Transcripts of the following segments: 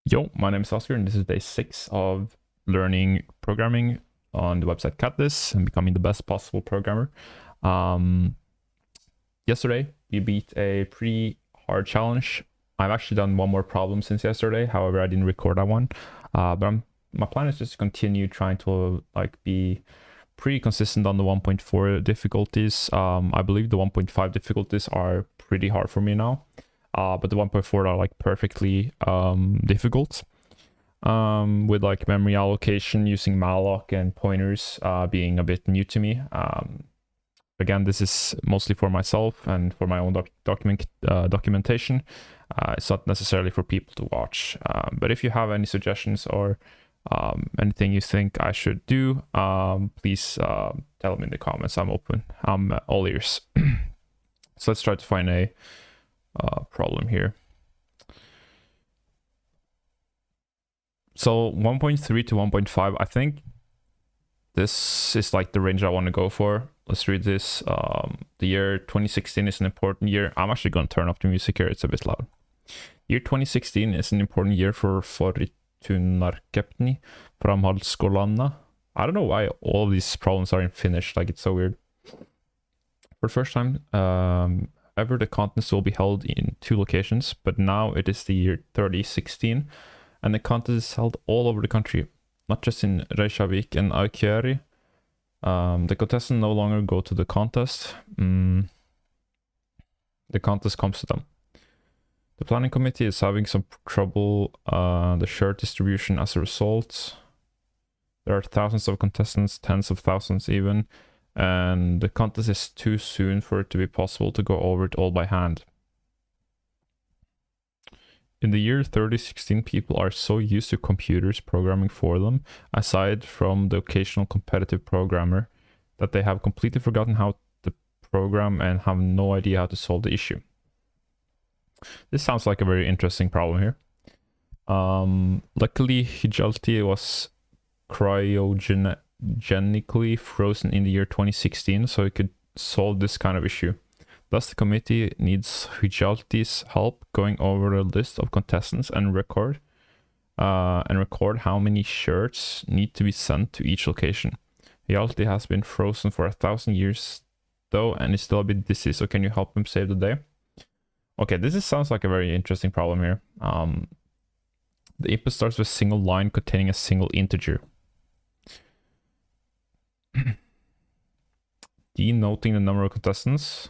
Yo, my name is Oscar, and this is day 6 of learning programming on the website Kattis and becoming the best possible programmer. Yesterday, we beat a pretty hard challenge. I've actually done one more problem since yesterday. However, I didn't record that one. My plan is just to continue trying to be pretty consistent on the 1.4 difficulties. I believe the 1.5 difficulties are pretty hard for me now. But the 1.4 are perfectly difficult. With memory allocation using malloc and pointers being a bit new to me. Again, this is mostly for myself and for my own documentation. It's not necessarily for people to watch. But if you have any suggestions or anything you think I should do, please tell me in the comments. I'm open. I'm all ears. So let's try to find a problem here. So 1.3 to 1.5, I think this is the range I want to go for. Let's read this. The year 2016 is an important year. I'm actually going to turn up the music here. It's a bit loud. Year 2016 is an important year for Fortunarkepni Framhaldsskolanna. I don't know why all of these problems are in Finnish. It's so weird. For the first time ever, the contest will be held in 2 locations, but now it is the year 2016. And the contest is held all over the country, not just in Reykjavik and Akureyri. The contestants no longer go to the contest. The contest comes to them. The planning committee is having some trouble the shirt distribution as a result. There are thousands of contestants, tens of thousands even, and the contest is too soon for it to be possible to go over it all by hand. In the year 2016, people are so used to computers programming for them, aside from the occasional competitive programmer, that they have completely forgotten how to program and have no idea how to solve the issue. This sounds like a very interesting problem here. Luckily, Hijalti was cryogenically frozen in the year 2016, so it could solve this kind of issue. Thus, the committee needs Hijalti's help going over a list of contestants and record how many shirts need to be sent to each location. Hijalti has been frozen for 1,000 years, though, and is still a bit dizzy, so can you help him save the day? Okay, sounds like a very interesting problem here. The input starts with a single line containing a single integer. Denoting the number of contestants.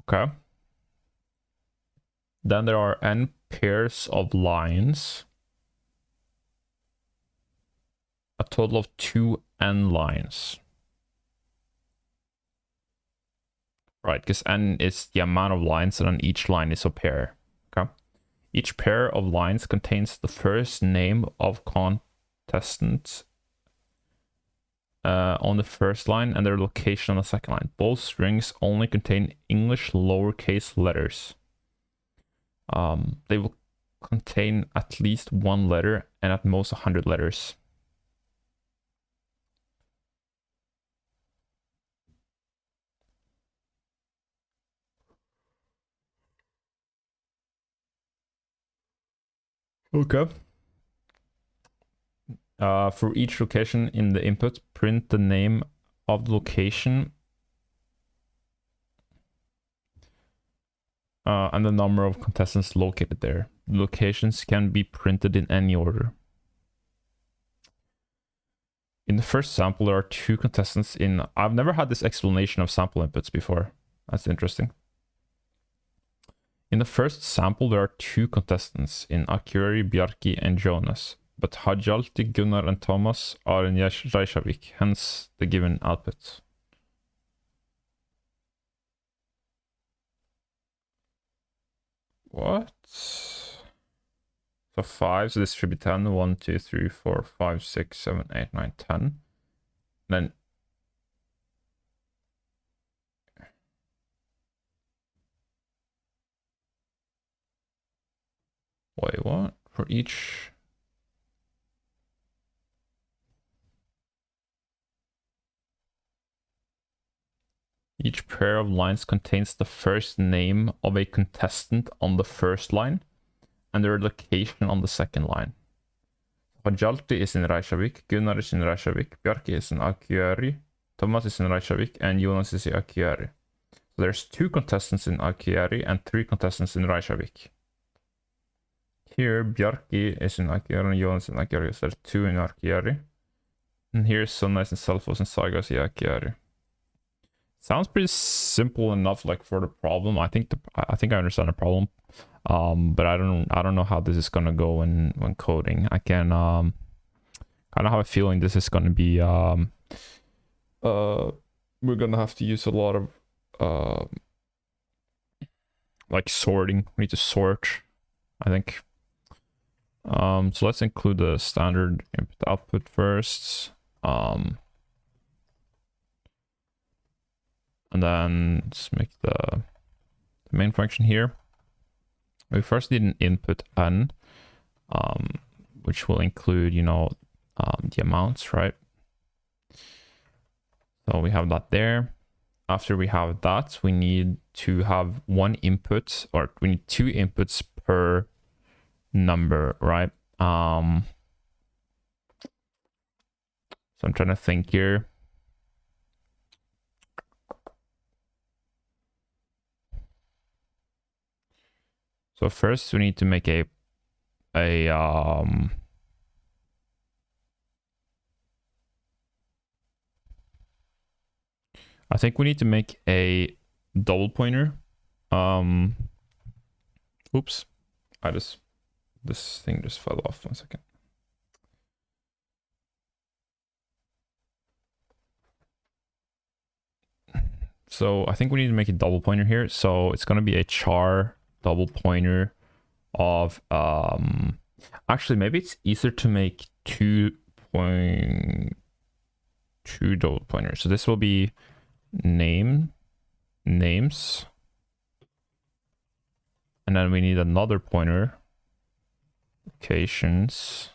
Okay. Then there are n pairs of lines. A total of 2n lines. Right, because n is the amount of lines, and then each line is a pair. Okay. Each pair of lines contains the first name of contestants on the first line and their location on the second line. Both strings only contain English lowercase letters. They will contain at least 1 letter and at most 100 letters. Okay. For each location in the input, print the name of the location and the number of contestants located there. The locations can be printed in any order. In the first sample, there are 2 contestants in... I've never had this explanation of sample inputs before. That's interesting. In the first sample, there are 2 contestants in Akureyri, Bjarki, and Jonas. But Hijalti, Gunnar, and Thomas are in Reykjavik, hence the given output. What? So 5, so this should be 10. 1, 2, 3, 4, 5, 6, 7, 8, 9, 10. Then... Wait, what? For each... Each pair of lines contains the first name of a contestant on the first line and their location on the second line. Hjalti is in Reykjavik, Gunnar is in Reykjavik, Bjarki is in Akureyri, Thomas is in Reykjavik, and Jonas is in Akureyri. So there's 2 contestants in Akureyri and 3 contestants in Reykjavik. Here, Bjarki is in Akureyri and Jonas in Akureyri, so there's 2 in Akureyri. And here's Sonna is in Selfoss and Saga is in Akureyri. Sounds pretty simple enough, like for the problem. I think I understand the problem, but I don't know how this is gonna go when coding. I can kind of have a feeling this is gonna be we're gonna have to use a lot of like sorting. We need to sort, I think. So let's include the standard input output first. And then let's make the main function here. We first need an input n, which will include, you know, the amounts, right? So we have that there. After we have that, we need to have 1 input, or we need 2 inputs per number, right? So I'm trying to think here. So first we need to make I think we need to make a double pointer. Oops. This thing just fell off. 1 second. So I think we need to make a double pointer here. So it's going to be a char double pointer of actually maybe it's easier to make 2 double pointers. So this will be names, and then we need another pointer, locations,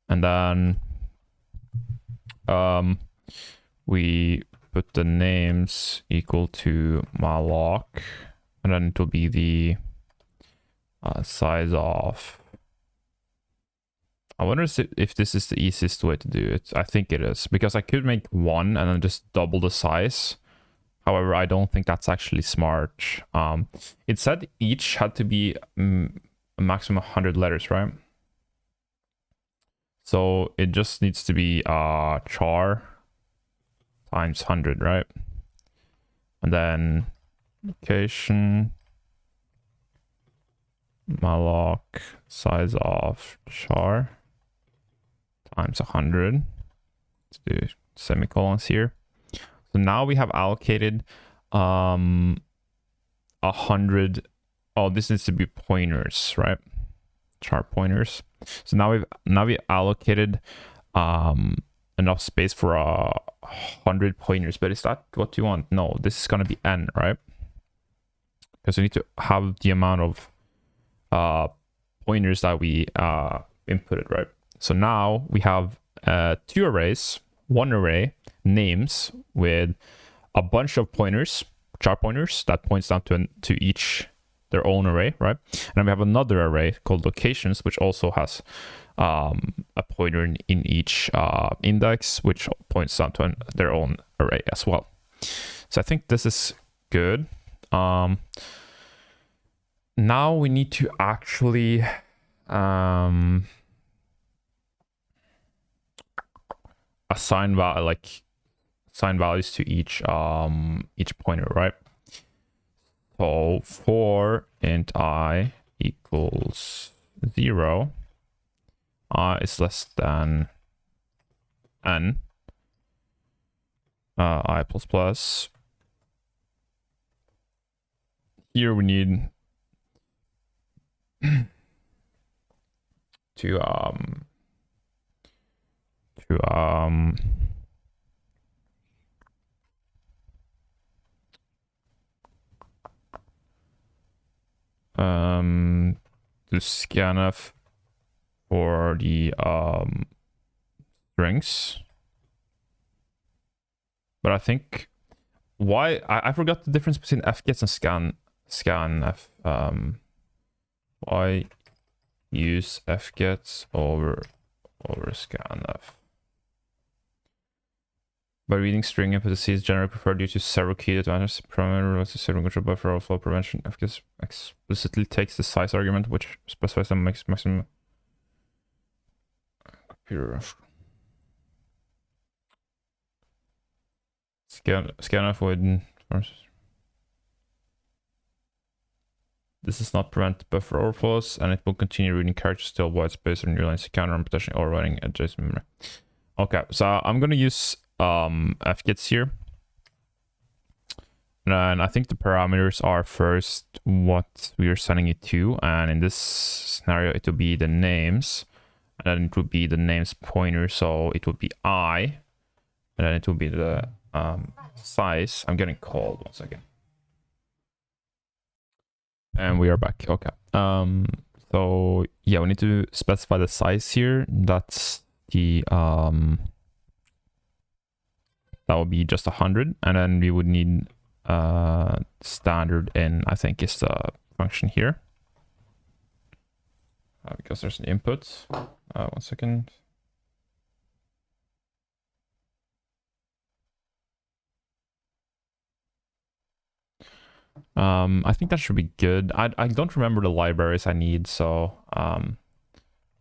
and then we put the names equal to malloc, and then it will be the size of. I wonder if this is the easiest way to do it. I think it is, because I could make 1 and then just double the size. However, I don't think that's actually smart. It said each had to be a maximum of 100 letters, right? So it just needs to be char times 100, right? And then location, malloc, size of char times 100. Let's do semicolons here. So now we have allocated 100. Oh, this needs to be pointers, right? Char pointers. So now we allocated enough space for 100 pointers. But is that what you want? No, this is gonna be n, right? Because we need to have the amount of pointers that we inputted, right? So now we have 2 arrays, 1 array names with a bunch of pointers, char pointers that points down to each their own array, right? And then we have another array called locations, which also has a pointer in each index, which points down to their own array as well. So I think this is good. Now we need to actually assign values to each pointer, right? So for int I equals 0, I is less than n, I plus plus. Here we need to scanf for the strings. But I think I forgot the difference between fgets and scanf. Why use fgets over scanf? By reading string input, the C is generally preferred due to several key advantages. Primary relates to serial control buffer overflow prevention. Fgets explicitly takes the size argument, which specifies the maximum computer. Scanf would. This does not prevent buffer overflows, and it will continue reading characters till white space or new lines to counter and potentially overwriting adjacent memory. Okay, so I'm gonna use fgets here. And I think the parameters are first what we are sending it to, and in this scenario it will be the names, and then it would be the names pointer, so it would be I, and then it will be the size. I'm getting called, 1 second. And we are back. Okay. So yeah, we need to specify the size here. That's the that will be just 100, and then we would need standard in, I think, is the function here, because there's an input. 1 second. I think that should be good. I don't remember the libraries I need, so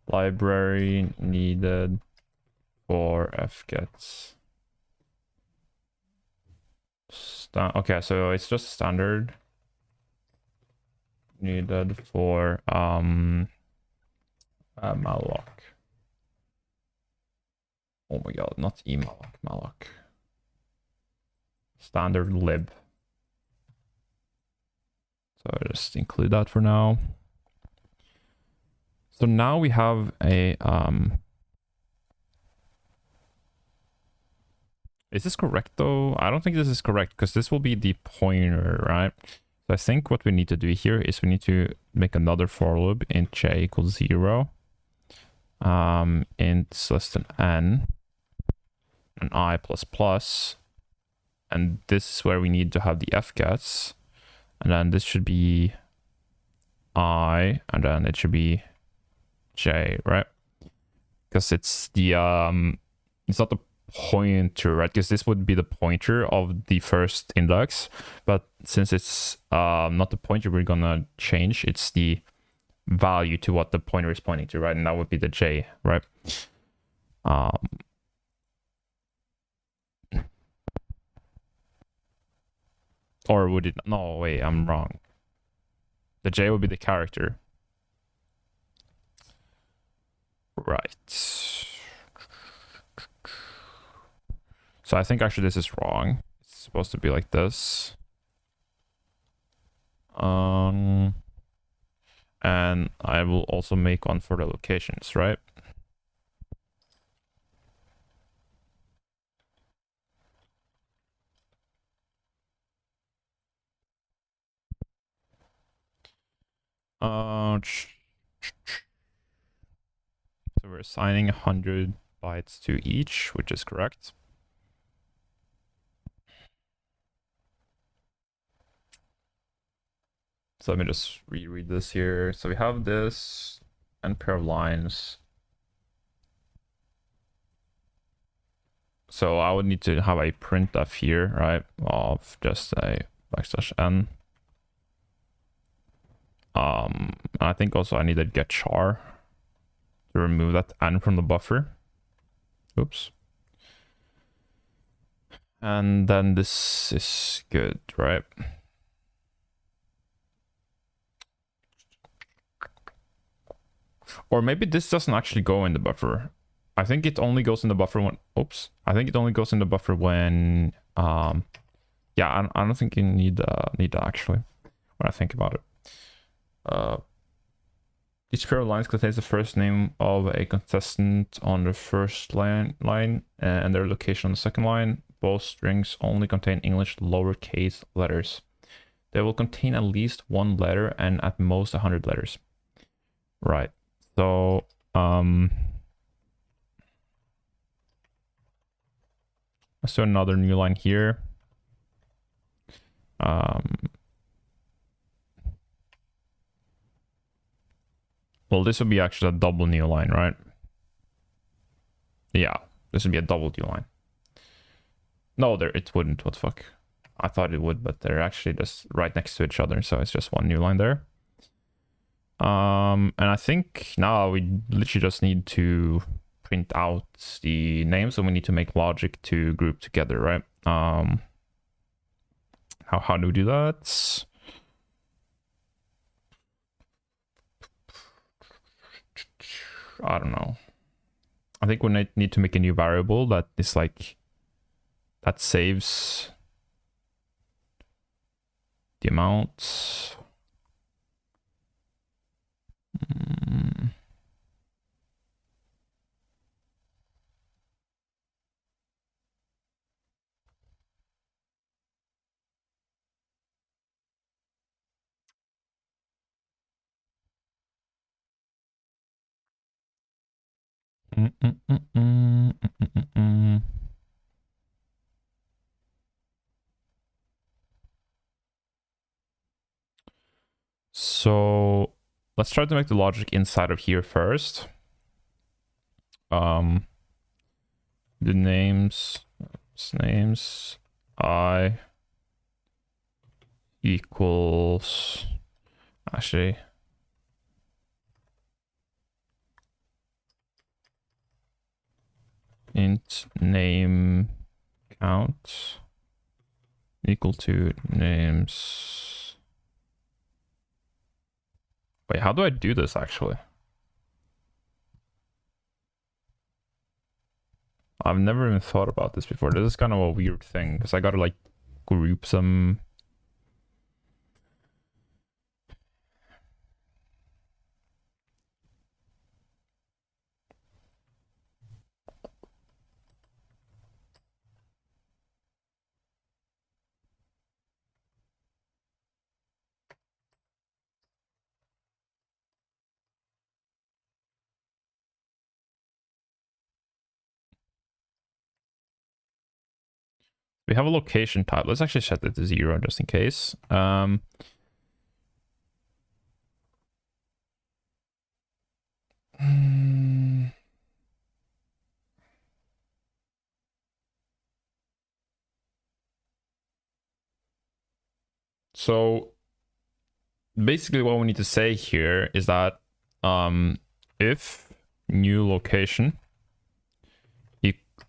library needed for fgets. Okay, so it's just standard needed for malloc. Oh my god, not emalloc, malloc. Standard lib. So I'll just include that for now. So now we have a is this correct though? I don't think this is correct, because this will be the pointer, right? So I think what we need to do here is we need to make another for loop int j equals 0, int less than n, and I plus plus, and this is where we need to have the fgets, and then this should be I, and then it should be j, right? Because it's the it's not the pointer, right? Because this would be the pointer of the first index, but since it's not the pointer we're gonna change, it's the value to what the pointer is pointing to, right? And that would be the j, right? Or would it? No, wait, I'm wrong. The j would be the character, right? So I think actually this is wrong. It's supposed to be like this. And I will also make one for the locations, right? So we're assigning 100 bytes to each, which is correct. So let me just reread this here. So we have this and pair of lines. So I would need to have a printf here, right? Of just a \n. I think also I need a get char to remove that n from the buffer. Oops. And then this is good, right? Or maybe this doesn't actually go in the buffer. I think it only goes in the buffer when, oops. I think it only goes in the buffer when, yeah, I don't think you need that actually, when I think about it. Each pair of lines contains the first name of a contestant on the first line and their location on the second line. Both strings only contain English lowercase letters. They will contain at least one letter and at most 100 letters. Right. So, let's do another new line here. Well, this would be actually a double new line, right? Yeah, this would be a double new line. No, it wouldn't. What the fuck? I thought it would, but they're actually just right next to each other, so it's just one new line there. And I think now we literally just need to print out the names, and we need to make logic to group together, right? How do we do that? I don't know. I think we need to make a new variable that is like, that saves the amount. So let's try to make the logic inside of here first. The names I equals, actually, int name count equal to names. Wait, how do I do this actually? I've never even thought about this before. This is kind of a weird thing because I gotta like group some. We have a location type. Let's actually set it to 0 just in case. So basically what we need to say here is that if new location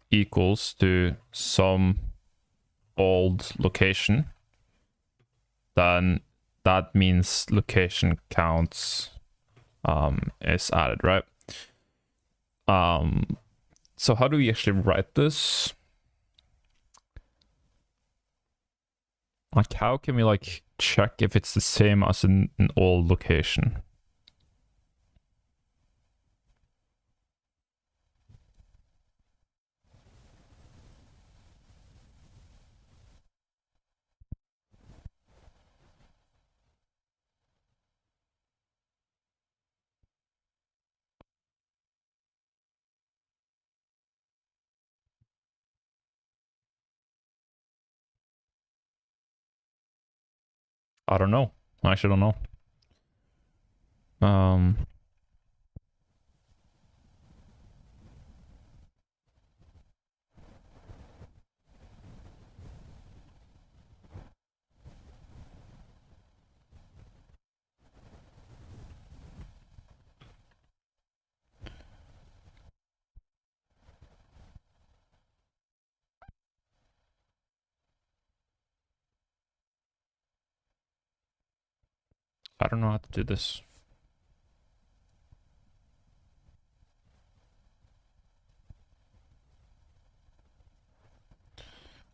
equals to some old location, then that means location counts is added, right? So how do we actually write this? Like, how can we like check if it's the same as an old location? I don't know. I actually don't know. I don't know how to do this.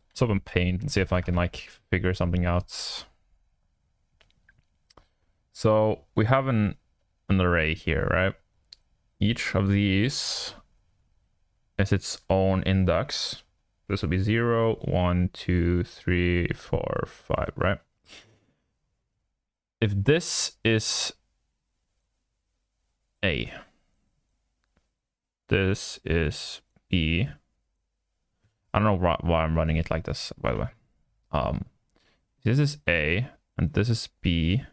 Let's open Paint and see if I can like figure something out. So we have an array here, right? Each of these is its own index. This will be 0, 1, 2, 3, 4, 5, right? If this is A, this is B. I don't know why I'm running it like this, by the way. This is A, and this is B,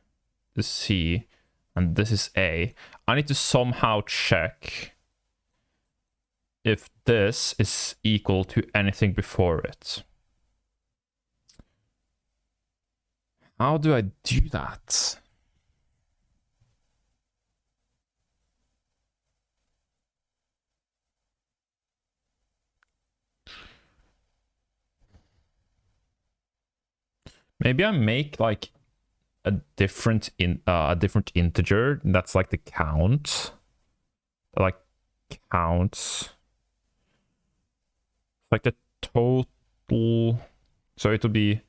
this is C, and this is A. I need to somehow check if this is equal to anything before it. How do I do that? Maybe I make like a different integer that's like the count, like counts, like the total. So it will be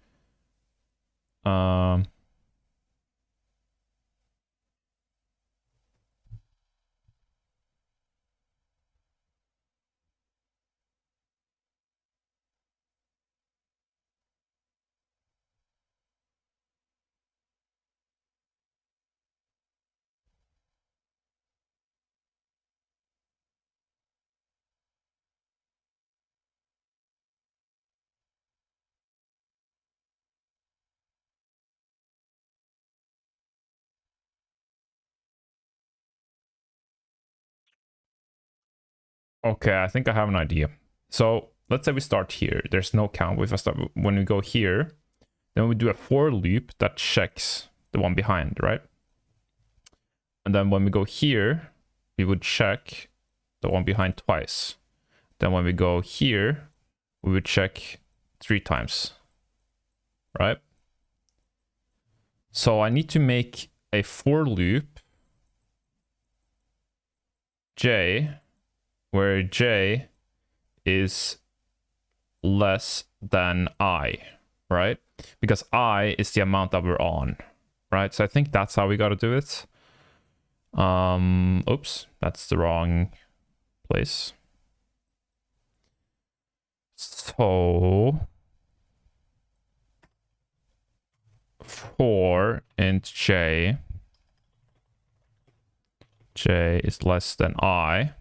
okay, I think I have an idea. So let's say we start here. There's no count. When we go here, then we do a for loop that checks the one behind, right? And then when we go here, we would check the one behind twice. Then when we go here, we would check 3 times, right? So I need to make a for loop j, where j is less than I, right? Because I is the amount that we're on, right? So I think that's how we got to do it. Oops, that's the wrong place. So for int j is less than I,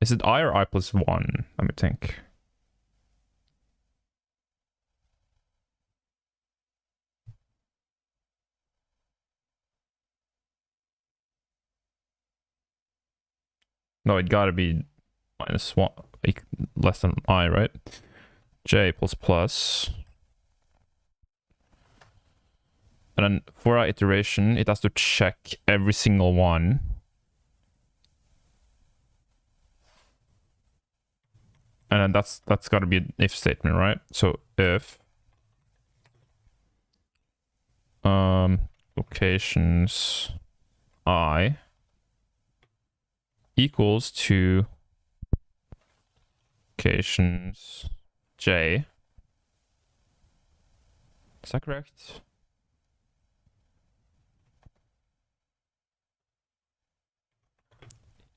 is it I or I plus 1? Let me think. No, it gotta be minus 1, less than I, right? J plus plus. And then for our iteration, it has to check every single one. And then that's got to be an if statement, right? So if locations I equals to locations j. Is that correct?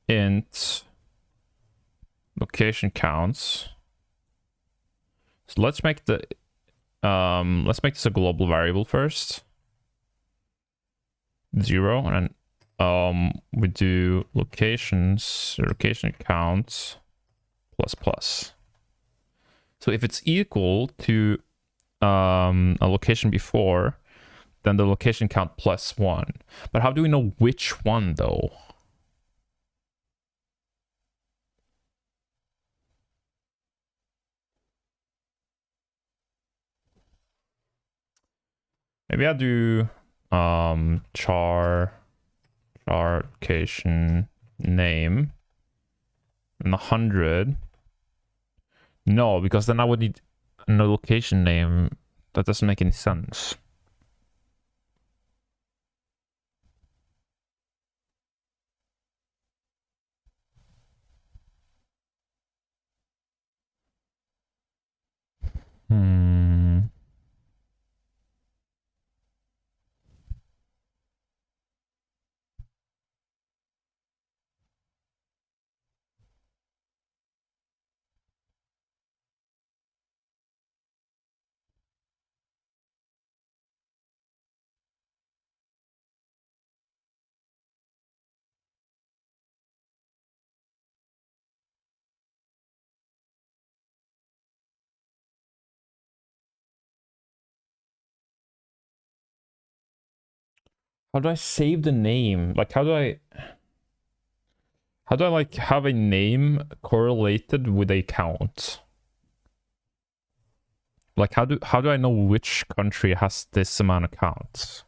Int location counts. So let's make this a global variable first. 0, and then we do location counts plus plus. So if it's equal to a location before, then the location count plus 1. But how do we know which one though? Maybe I do char location name and 100. No, because then I would need a location name. That doesn't make any sense. How do I save the name? Like, how do I like have a name correlated with a count? Like, how do I know which country has this amount of counts?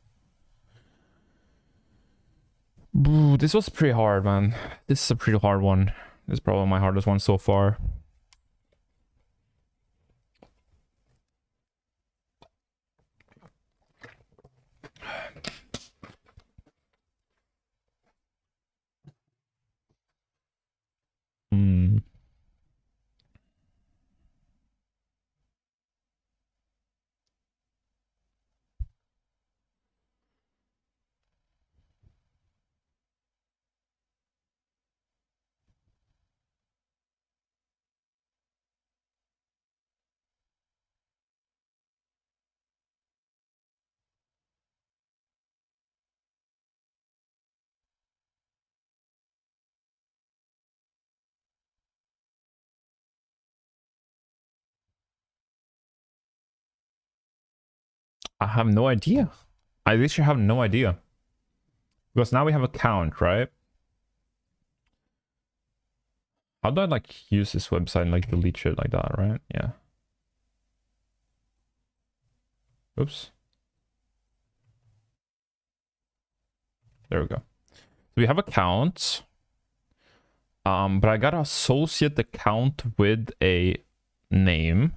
Ooh, this was pretty hard, man. This is a pretty hard one. This is probably my hardest one so far. Hmm. I have no idea. I literally have no idea. Because now we have a count, right? How do I like use this website and like delete shit like that, right? Yeah. Oops. There we go. So we have a count. But I gotta associate the count with a name.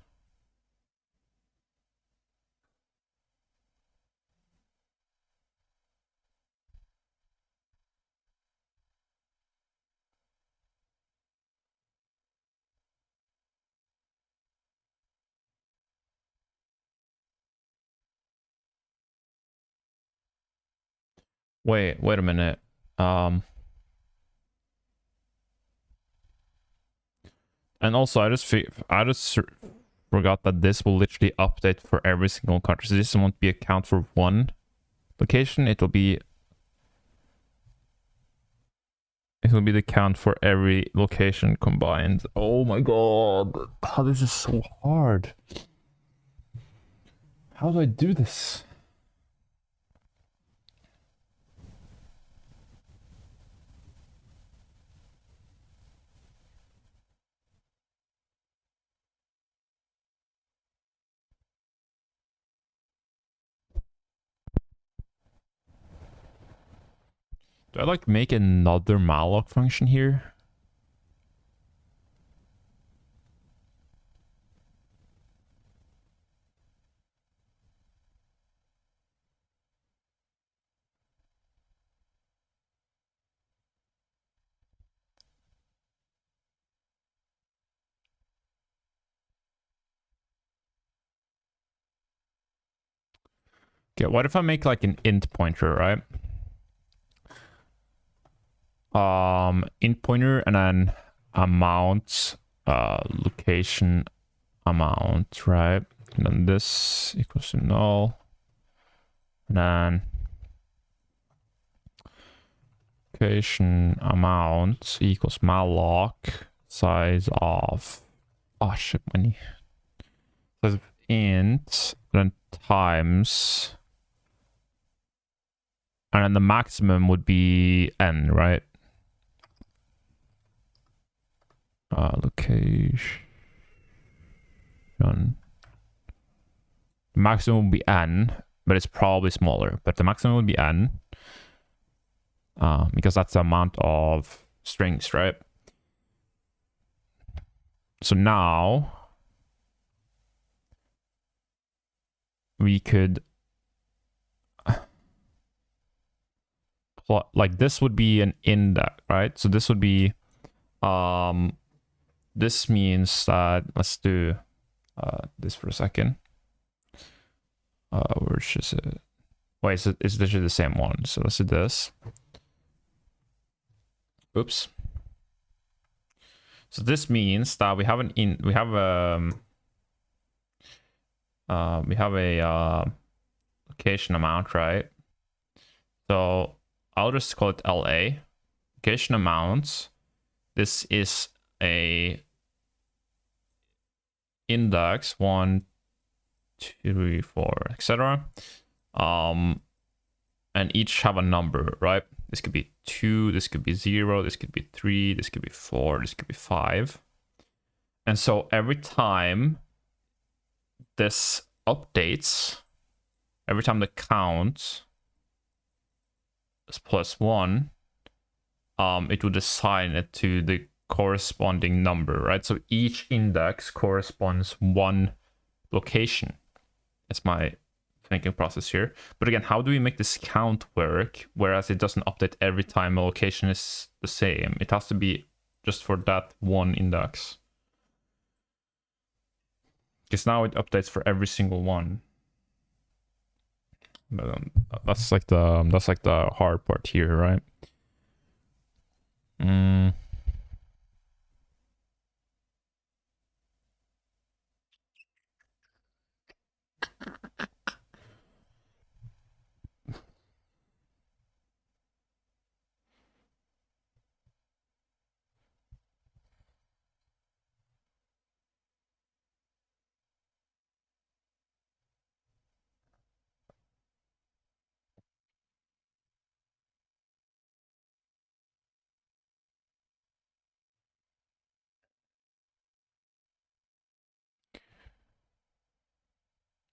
Wait a minute. And also I just forgot that this will literally update for every single country. So this won't be a count for one location. It'll be the count for every location combined. Oh my god. Oh, this is so hard. How do I do this? Do I like make another malloc function here? Okay, what if I make like an int pointer, right? Int pointer and then amount, location amount, right? And then this equals to null. And then location amount equals malloc size of, oh shit, many. Size of int, then times, and then the maximum would be n, right? Location. The maximum would be n, but it's probably smaller. But the maximum would be n, because that's the amount of strings, right? So now we could plot, like this would be an index, right? So this would be, this means that, let's do this for a second. Which is it? Wait, so it's literally the same one. So let's do this. Oops. So this means that we have a location amount, right? So I'll just call it LA. Location amounts. This is a index 1, 2, 3, 4, etc. And and each have a number, right? This could be 2, this could be 0, this could be 3, this could be 4, this could be 5. And so every time this updates, every time the count is +1, it would assign it to the corresponding number, right? So each index corresponds one location. That's my thinking process here. But again, how do we make this count work, whereas it doesn't update every time a location is the same? It has to be just for that one index. Because now it updates for every single one. But that's like the hard part here, right?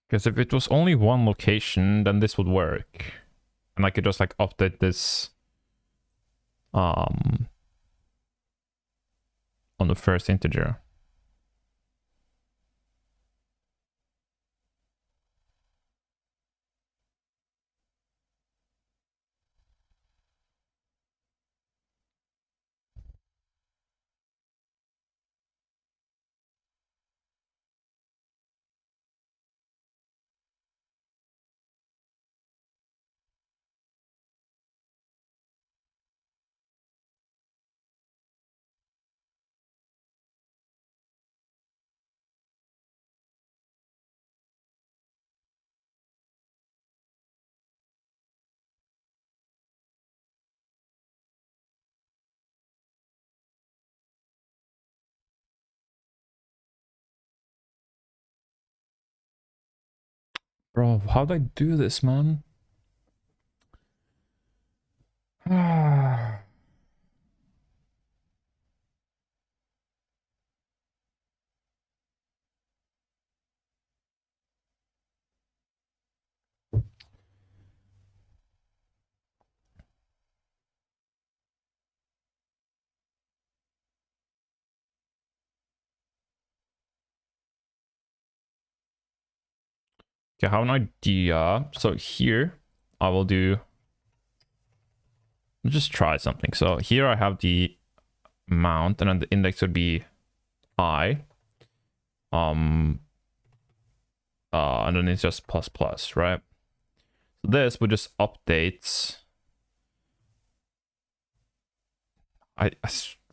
Because if it was only one location, then this would work. And I could just like update this on the first integer. Bro, how'd I do this, man? Okay, I have an idea. So here I will do, just try something. So here I have the amount, and then the index would be I. And then it's just plus plus, right? So this would just update. I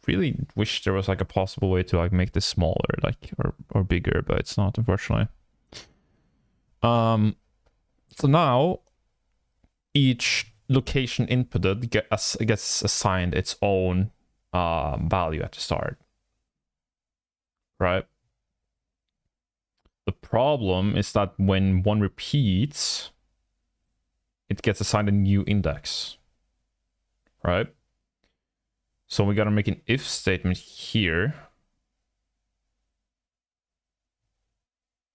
really wish there was like a possible way to like make this smaller, like or bigger, but it's not, unfortunately. So now each location inputted gets assigned its own value at the start, right? The problem is that when one repeats, it gets assigned a new index, right? So we gotta make an if statement here.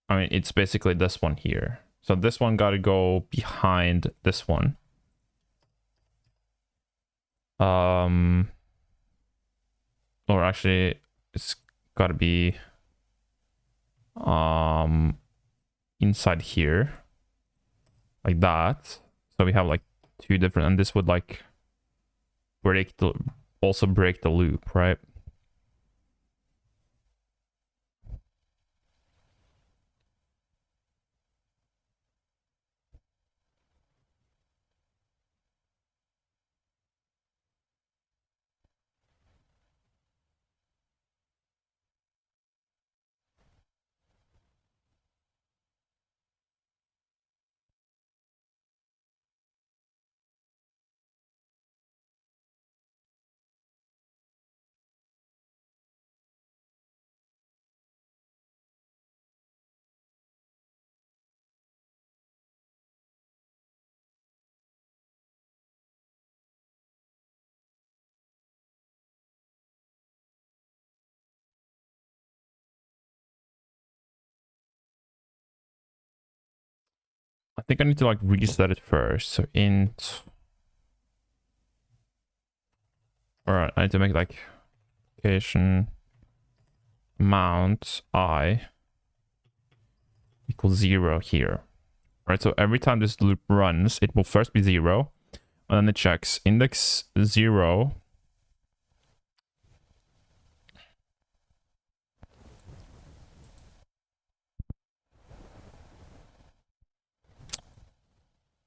I mean, it's basically this one here. So this one gotta go behind this one. Or actually, it's gotta be inside here, like that. So we have like two different, and this would like also break the loop, right? think I need to like reset it first. So int. Alright, I need to make like location amount I equals 0 here. Right, so every time this loop runs, it will first be 0, and then it checks index 0.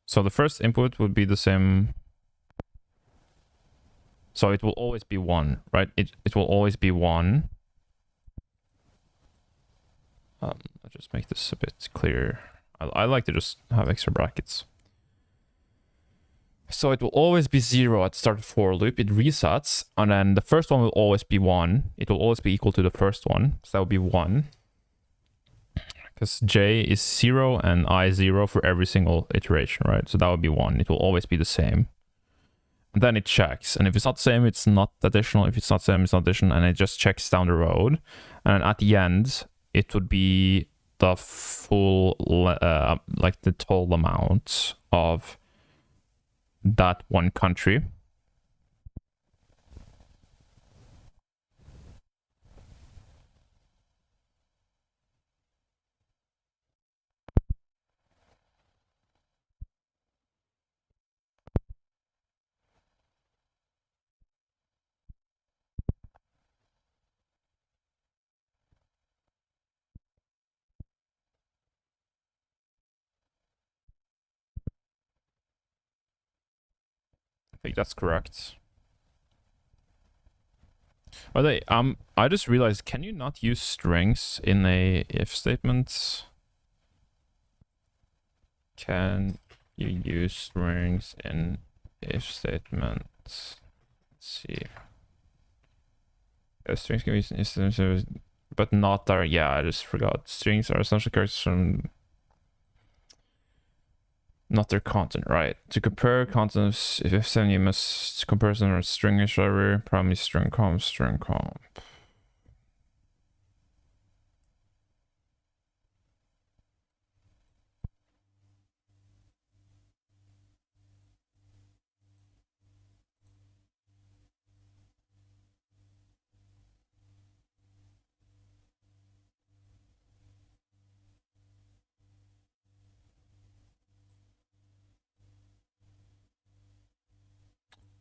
So the first input would be the same. So it will always be 1, right? It will always be 1. I'll just make this a bit clearer. I like to just have extra brackets. So it will always be 0 at the start of for loop. It resets, and then the first one will always be 1. It will always be equal to the first one. So that will be 1. Because j is 0 and I 0 for every single iteration, right? So that would be 1. It will always be the same. And then it checks. And if it's not the same, it's not additional. If it's not the same, it's not additional. And it just checks down the road. And at the end, it would be the full, like the total amount of that one country. I think that's correct. By the way, I just realized, can you not use strings in a if statement? Can you use strings in if statements? Let's see. Strings can be used in instances, but not there. Yeah, I just forgot. Strings are essential characters from not their content, right? To compare contents, if send you must comparison or string is whatever, probably string comp, string comp.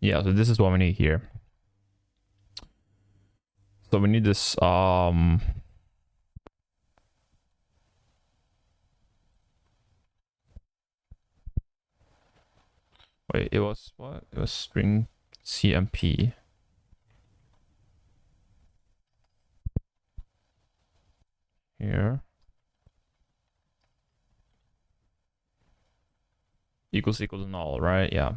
Yeah, so this is what we need here. So we need this wait, it was what? It was string CMP. Here. Equals null, right? Yeah.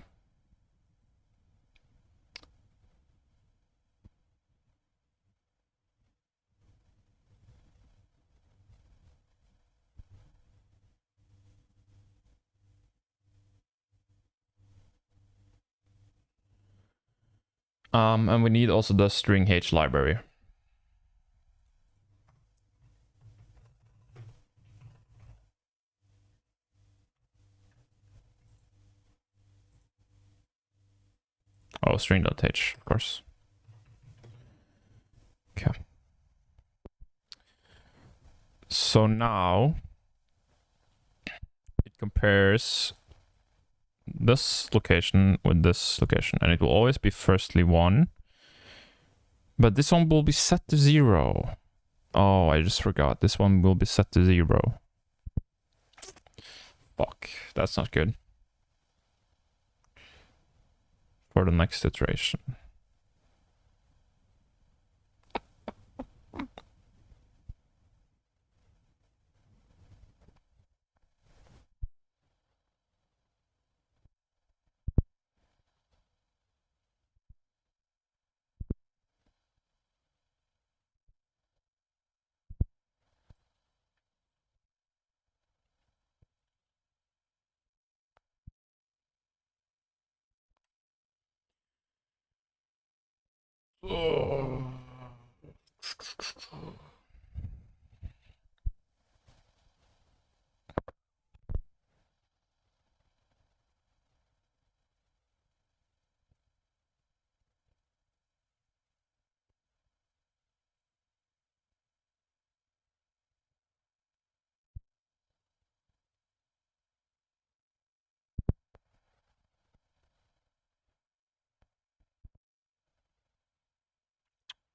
And we need also the string h library. Oh, string.h, of course. Okay. So now it compares this location with this location, and it will always be firstly 1. But this one will be set to 0. Oh, I just forgot. This one will be set to 0. Fuck, that's not good. For the next iteration.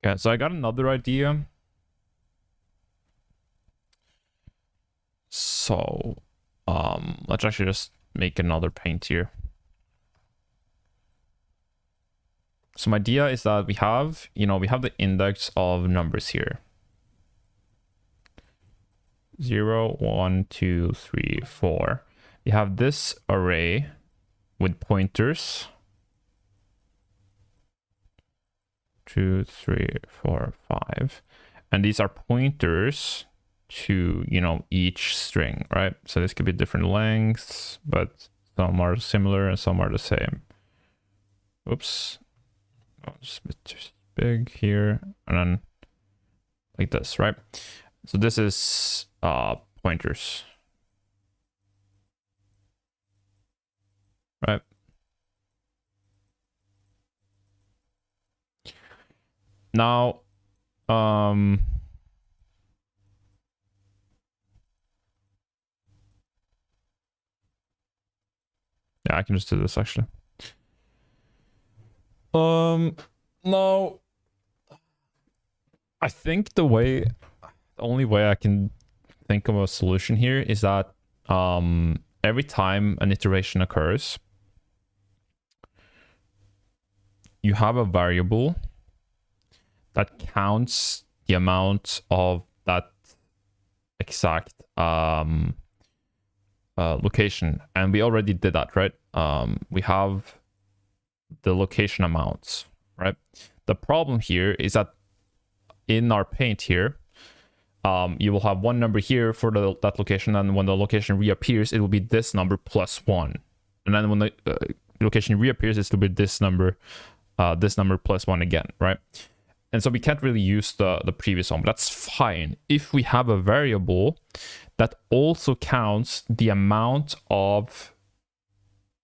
Okay, so I got another idea. So, let's actually just make another paint here. So my idea is that we have, we have the index of numbers here. 0, 1, 2, 3, 4. We have this array with pointers. 2, 3, 4, 5. And these are pointers to, each string, right? So this could be different lengths, but some are similar and some are the same. Oops. Oh, just a bit too big here. And then like this, right? So this is pointers. Right? Now, yeah, I can just do this actually. Now, I think the only way I can think of a solution here is that every time an iteration occurs, you have a variable that counts the amount of that exact location, and we already did that, right? We have the location amounts, right? The problem here is that in our paint here, you will have one number here for that location, and when the location reappears, it will be this number plus 1. And then when the location reappears, it will be this number plus 1 again, right? And so we can't really use the previous one, but that's fine if we have a variable that also counts the amount of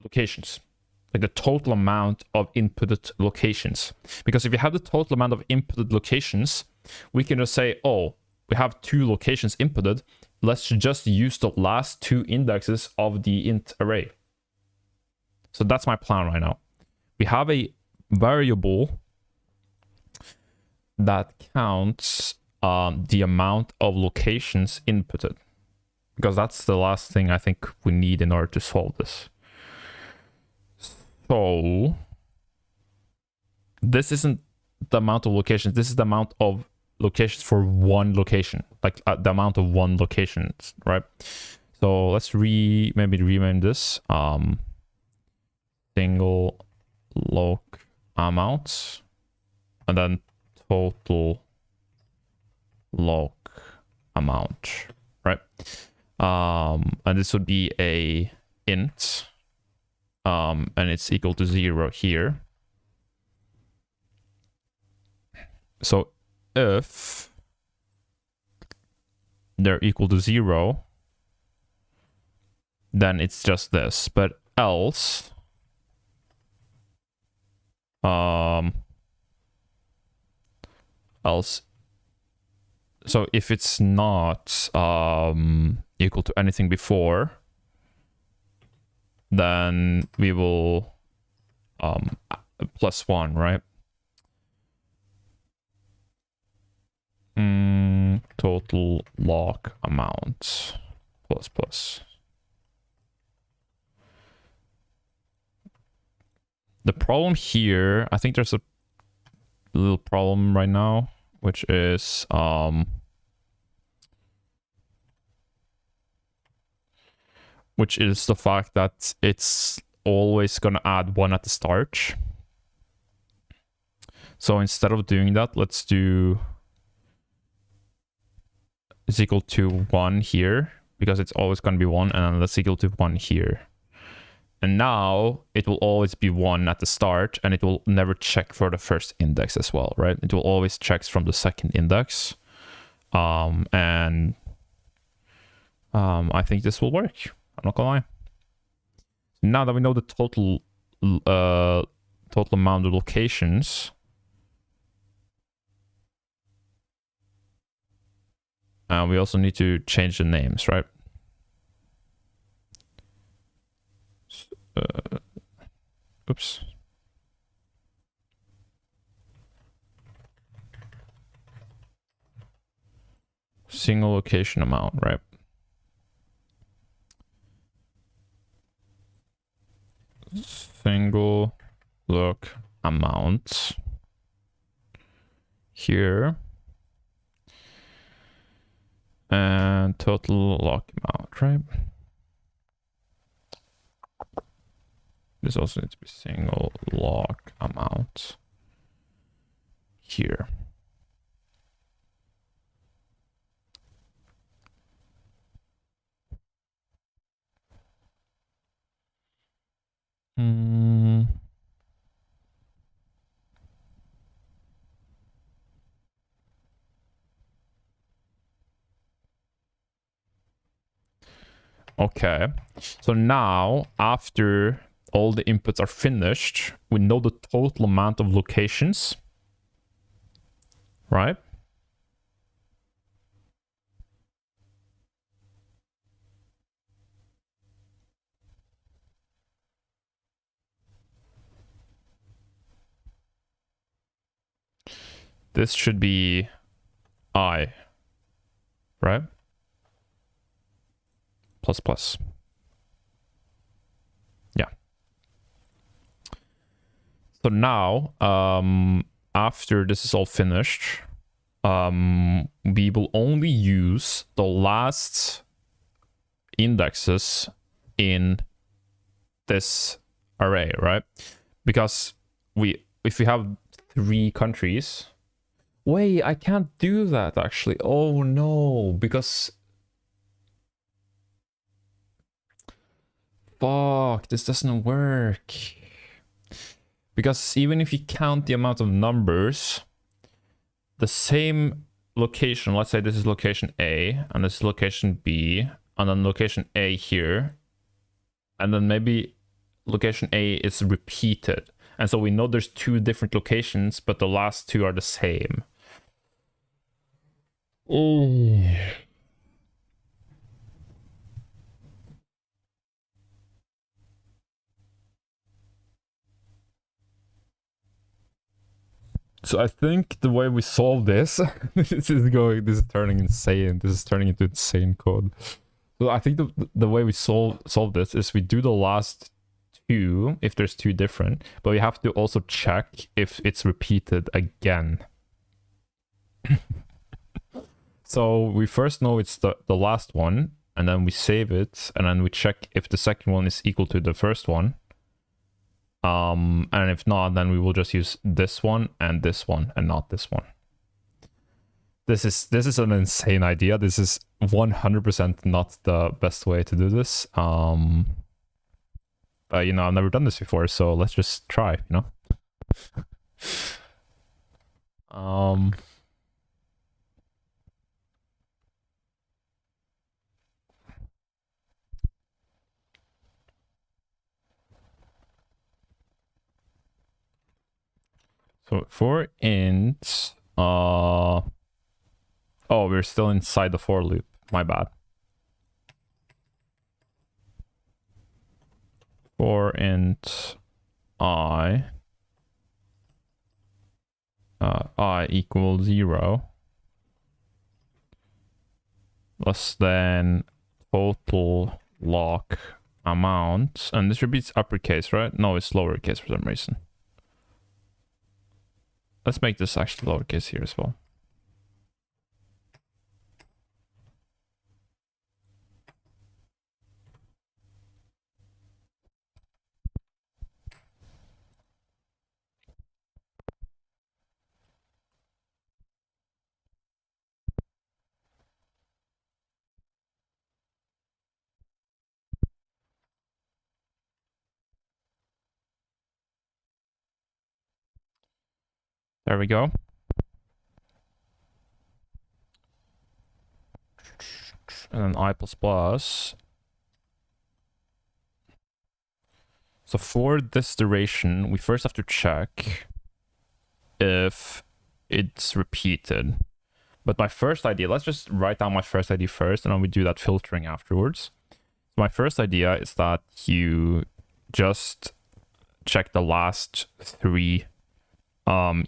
locations, like the total amount of inputted locations. Because if you have the total amount of inputted locations, we can just say, oh, we have 2 locations inputted. Let's just use the last 2 indexes of the int array. So that's my plan right now. We have a variable that counts the amount of locations inputted, because that's the last thing I think we need in order to solve this. So this isn't the amount of locations, this is the amount of locations for one location, like the amount of one locations, right? So let's maybe rename this single loc amounts, and then total loc amount, right? And this would be a int, and it's equal to 0 here. So if they're equal to 0, then it's just this, but else so if it's not equal to anything before, then we will plus 1, right? Total loc amount plus. The problem here, I think there's a little problem right now, which is the fact that it's always going to add 1 at the start. So instead of doing that, let's do is equal to 1 here, because it's always going to be 1, and then let's equal to 1 here. And now it will always be 1 at the start, and it will never check for the first index as well, right? It will always check from the second index. And I think this will work. I'm not gonna lie. Now that we know the total amount of locations, we also need to change the names, right? Oops. single location amount, right? Single look amount here. And total lock amount, right? This also needs to be single lock amount here. Okay, so now after all the inputs are finished, we know the total amount of locations, right? This should be I, right? Plus plus. Yeah. So now, after this is all finished, we will only use the last indexes in this array, right? Because if we have 3 countries, wait, I can't do that actually. Oh no, because fuck, this doesn't work. Because even if you count the amount of numbers, the same location, let's say this is location A, and this is location B, and then location A here, and then maybe location A is repeated. And so we know there's 2 different locations, but the last 2 are the same. Oh. So I think the way we solve this, this is turning insane. This is turning into insane code. So I think the way we solve this is we do the last 2 if there's 2 different, but we have to also check if it's repeated again. So we first know it's the last one, and then we save it, and then we check if the second one is equal to the first one. And if not, then we will just use this one and not this one. This is an insane idea. This is 100% not the best way to do this. But you know, I've never done this before, so let's just try, you know. So for int, oh, we're still inside the for loop. My bad. For int I equals 0 less than total lock amount, and this repeats uppercase, right? No, it's lowercase for some reason. Let's make this actually lowercase here as well. There we go. And then I++. So for this duration, we first have to check if it's repeated. But my first idea, let's just write down my first idea first, and then we do that filtering afterwards. So my first idea is that you just check the last 3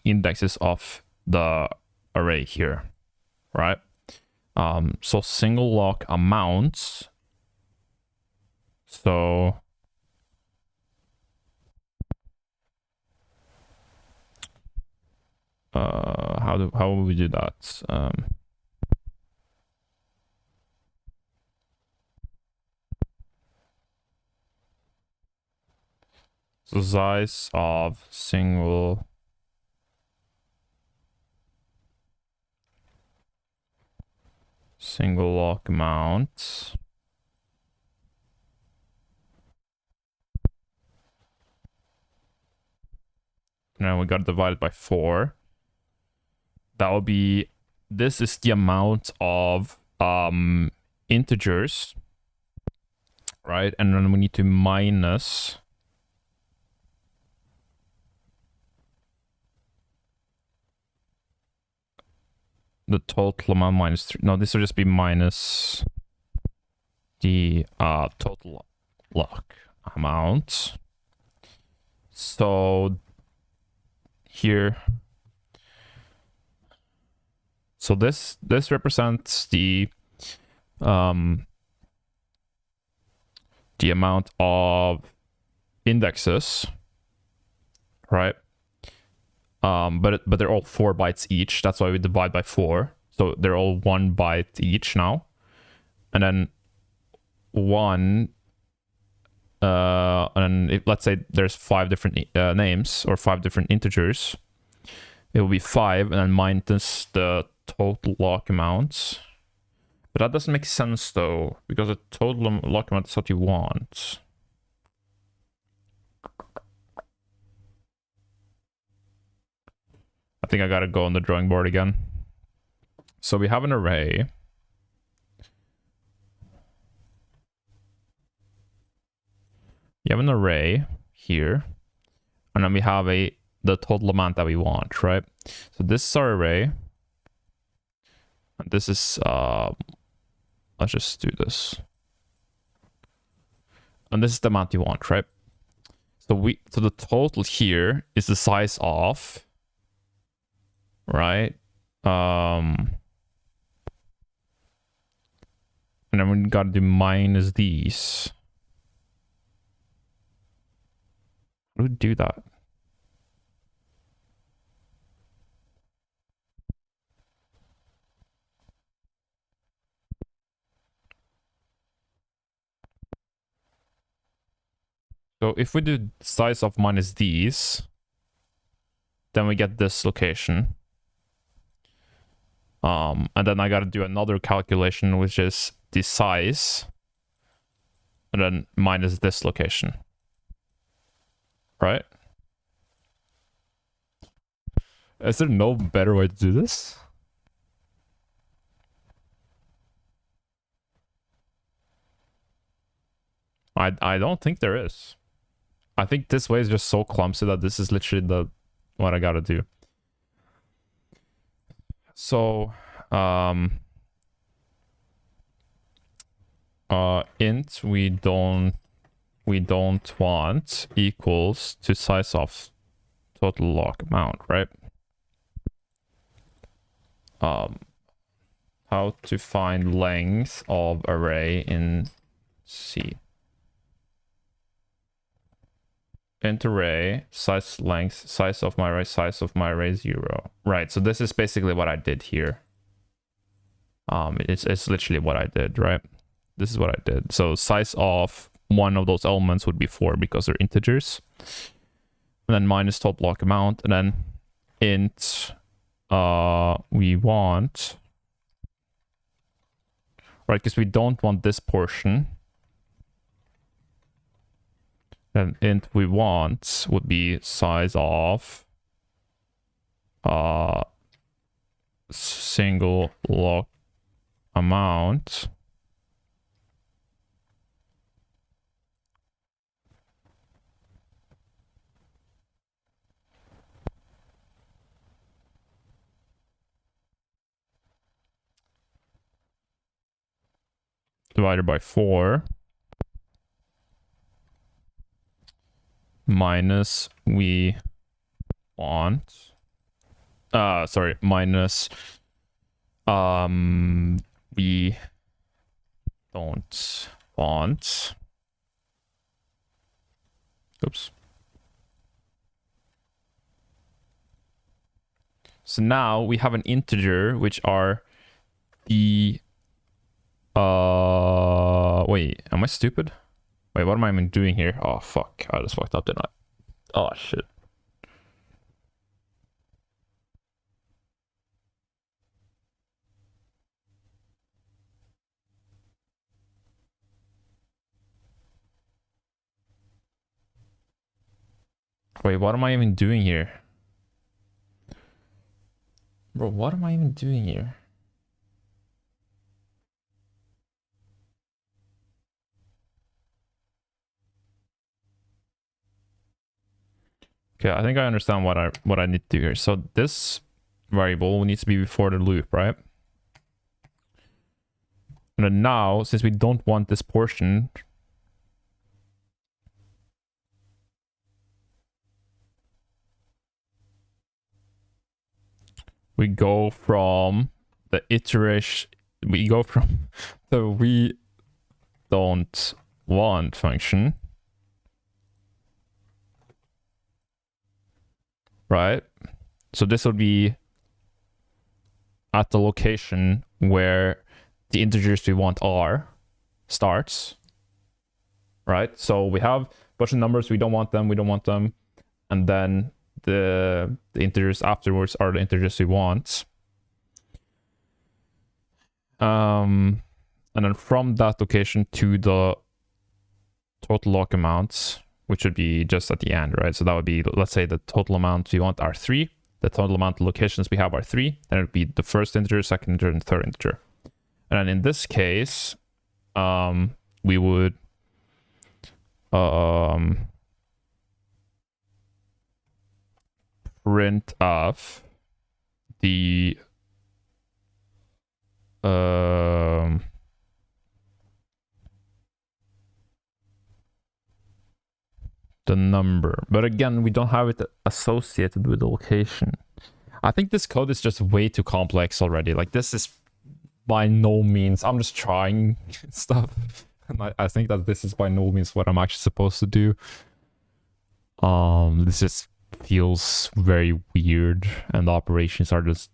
indexes of the array here, right? So single lock amounts. So how will we do that? So size of single lock amount. Now we got to divide it by 4. That will be, this is the amount of integers, right? And then we need to minus the total amount minus 3. No, this will just be minus the total lock amount. So here, so this represents the amount of indexes, right? But they're all 4 bytes each. That's why we divide by 4. So they're all 1 byte each now. And then 1, and if, let's say there's 5 different names or 5 different integers, it will be 5 and then minus the total lock amounts. But that doesn't make sense though, because the total lock amount is what you want. I think I gotta go on the drawing board again. So we have an array. You have an array here, and then we have the total amount that we want, right? So this is our array, and this is let's just do this, and this is the amount you want, right? So the total here is the size of, right? And then we gotta do minus these. How do we do that? So if we do size of minus these, then we get this location. And then I gotta do another calculation, which is the size, and then minus this location. Right? Is there no better way to do this? I don't think there is. I think this way is just so clumsy that this is literally what I gotta do. So int we don't want equals to size of total lock amount, right? How to find length of array in C. Int array, size length, size of my array 0. Right, so this is basically what I did here. It's literally what I did, right? This is what I did. So size of one of those elements would be 4 because they're integers. And then minus total lock amount, and then int we want, right, because we don't want this portion. Then int we want would be size of single lock amount divided by 4 minus we want minus we don't want, oops. So now we have an integer, which are the, wait, am I stupid? Wait, what am I even doing here? Oh, fuck, I just fucked up, didn't I? Oh, shit. Wait, what am I even doing here? Bro, what am I even doing here? Okay, I think I understand what I need to do here. So this variable needs to be before the loop, right? And then now, since we don't want this portion, we go from the iteration, we go from the we don't want function, right? So this will be at the location where the integers we want are starts, right? So we have a bunch of numbers, we don't want them, and then the integers afterwards are the integers we want. And then from that location to the total lock amounts, which would be just at the end, right? So that would be, let's say the total amount we want are 3. The total amount of locations we have are 3. Then it would be the first integer, second integer, and third integer. And then in this case, we would print off the number, but again, we don't have it associated with the location. I think this code is just way too complex already. Like, this is by no means, I'm just trying stuff, and I think that this is by no means what I'm actually supposed to do. This just feels very weird, and the operations are just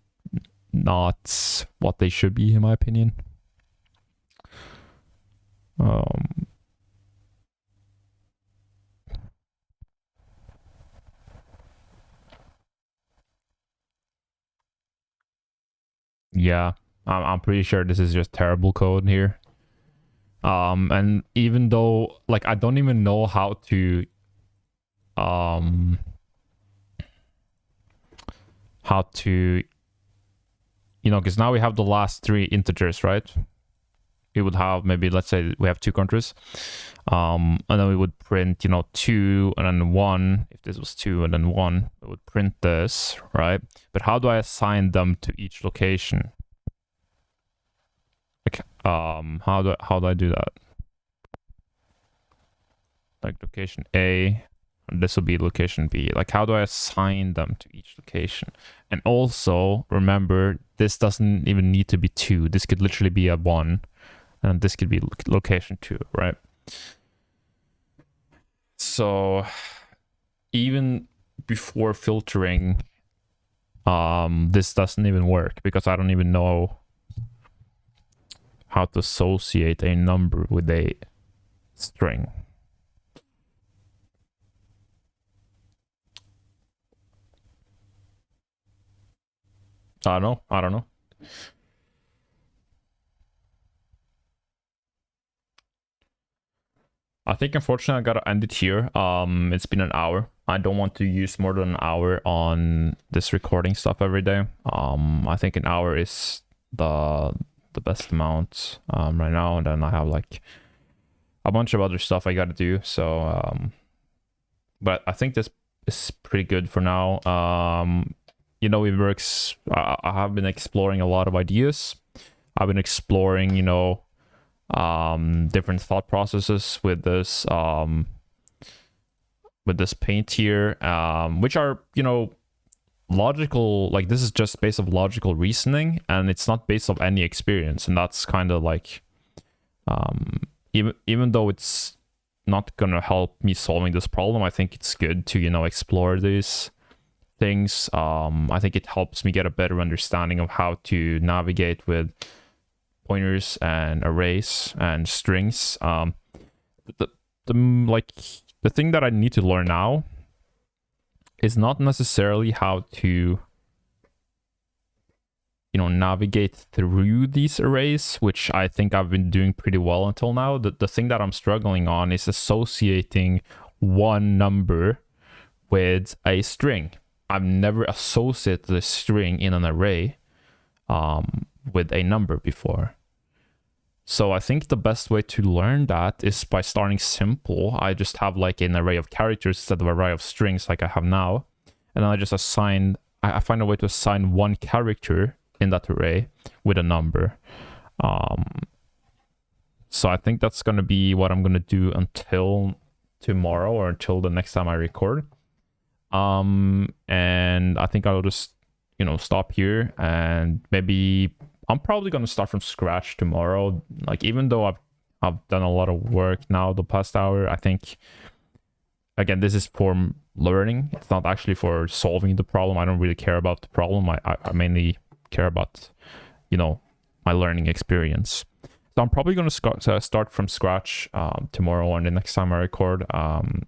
not what they should be, in my opinion. Yeah, I'm pretty sure this is just terrible code here. And even though, like, I don't even know how to you know, because now we have the last 3 integers, right? We would have, maybe, let's say we have 2 countries, and then we would print, you know, 2 and then 1. If this was 2 and then 1, we would print this, right? But how do I assign them to each location? Like, how do I do that? Like, location A, and this will be location B. Like, how do I assign them to each location? And also, remember, this doesn't even need to be 2. This could literally be a 1, and this could be location 2, right? So even before filtering, this doesn't even work, because I don't even know how to associate a number with a string. I don't know. I think, unfortunately, I gotta end it here. It's been an hour. I don't want to use more than an hour on this recording stuff every day. I think an hour is the best amount right now, and then I have like a bunch of other stuff I gotta do. So but I think this is pretty good for now. You know, it works. I have been exploring a lot of ideas. I've been exploring, you know, different thought processes with this paint here, which are, you know, logical, like this is just based of logical reasoning, and it's not based of any experience. And that's kind of like, even though it's not gonna help me solving this problem, I think it's good to, you know, explore these things. I think it helps me get a better understanding of how to navigate with pointers and arrays and strings. The thing that I need to learn now is not necessarily how to, you know, navigate through these arrays, which I think I've been doing pretty well until now. The thing that I'm struggling on is associating one number with a string. I've never associated a string in an array with a number before. So I think the best way to learn that is by starting simple. I just have like an array of characters instead of an array of strings like I have now. And then I just assign, I find a way to assign one character in that array with a number. So I think that's going to be what I'm going to do until tomorrow or until the next time I record. And I think I'll just, you know, stop here, and maybe I'm probably going to start from scratch tomorrow. Like, even though I've done a lot of work now the past hour, I think, again, this is for learning. It's not actually for solving the problem. I don't really care about the problem. I mainly care about, you know, my learning experience. So I'm probably going to start from scratch tomorrow or the next time I record,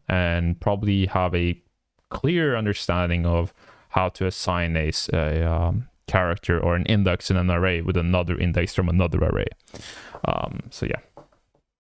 and probably have a clear understanding of how to assign a character or an index in an array with another index from another array. So yeah.